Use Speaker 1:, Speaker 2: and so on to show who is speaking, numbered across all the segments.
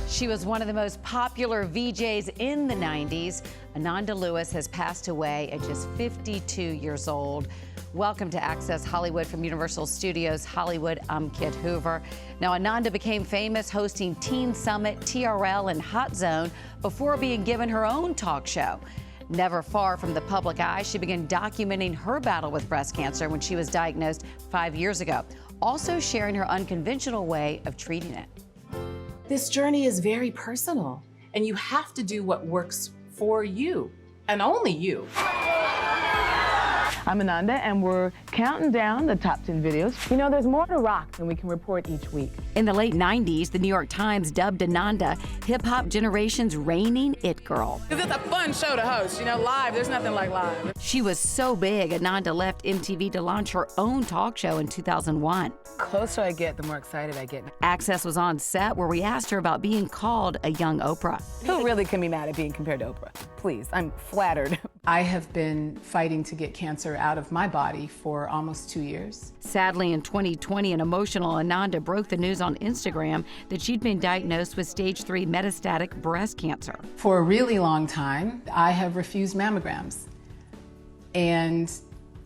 Speaker 1: She was one of the most popular VJs in the 90s. Ananda Lewis has passed away at just 52 years old. Welcome to Access Hollywood from Universal Studios Hollywood. I'm Kit Hoover. Now, Ananda became famous hosting Teen Summit, TRL, and Hot Zone before being given her own talk show. Never far from the public eye, she began documenting her battle with breast cancer when she was diagnosed 5 years ago, also sharing her unconventional way of treating it.
Speaker 2: This journey is very personal, and you have to do what works for you, and only you.
Speaker 3: I'm Ananda, and we're counting down the top 10 videos. You know, there's more to rock than we can report each week.
Speaker 1: In the late 90s, the New York Times dubbed Ananda hip-hop generation's reigning it girl.
Speaker 2: It's a fun show to host, you know, live, there's nothing like live.
Speaker 1: She was so big, Ananda left MTV to launch her own talk show in 2001.
Speaker 3: The closer I get, the more excited I get.
Speaker 1: Access was on set where we asked her about being called a young Oprah.
Speaker 3: Who really can be mad at being compared to Oprah? Please, I'm flattered.
Speaker 2: I have been fighting to get cancer out of my body for almost 2 years.
Speaker 1: Sadly, in 2020, an emotional Ananda broke the news on Instagram that she'd been diagnosed with stage 3 metastatic breast cancer.
Speaker 2: For a really long time, I have refused mammograms, and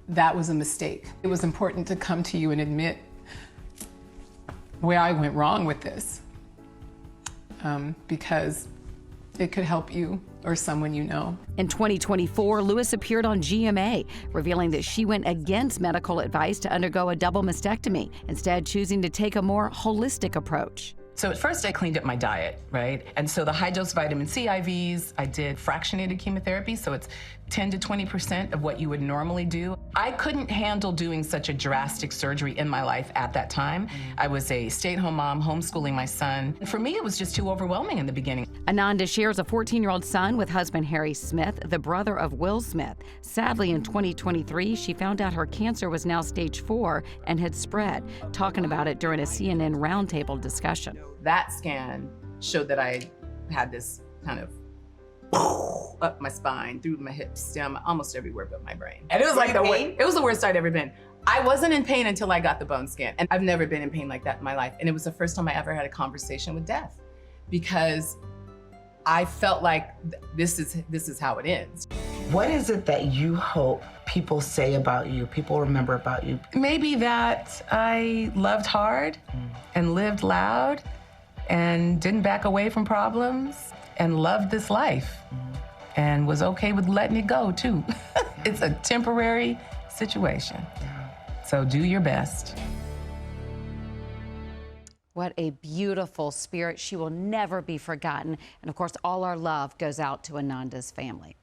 Speaker 2: that was a mistake. It was important to come to you and admit where I went wrong with this, because it could help you or someone you know.
Speaker 1: In 2024, Lewis appeared on GMA, revealing that she went against medical advice to undergo a double mastectomy, instead choosing to take a more holistic approach.
Speaker 4: So at first I cleaned up my diet, right? And so the high-dose vitamin C IVs, I did fractionated chemotherapy, so it's 10 to 20% of what you would normally do. I couldn't handle doing such a drastic surgery in my life at that time. I was a stay-at-home mom, homeschooling my son. For me, it was just too overwhelming in the beginning.
Speaker 1: Ananda shares a 14-year-old son with husband Harry Smith, the brother of Will Smith. Sadly, in 2023, she found out her cancer was now stage 4 and had spread, talking about it during a CNN roundtable discussion.
Speaker 2: That scan showed that I had this kind of up my spine, through my hip stem, almost everywhere but my brain. And it was like it was the worst I'd ever been. I wasn't in pain until I got the bone scan. And I've never been in pain like that in my life. And it was the first time I ever had a conversation with death, because I felt like this is how it ends.
Speaker 5: What is it that you hope people say about you, people remember about you?
Speaker 4: Maybe that I loved hard and lived loud and didn't back away from problems and loved this life and was okay with letting it go too. It's a temporary situation. So do your best.
Speaker 1: What a beautiful spirit. She will never be forgotten. And of course, all our love goes out to Ananda's family.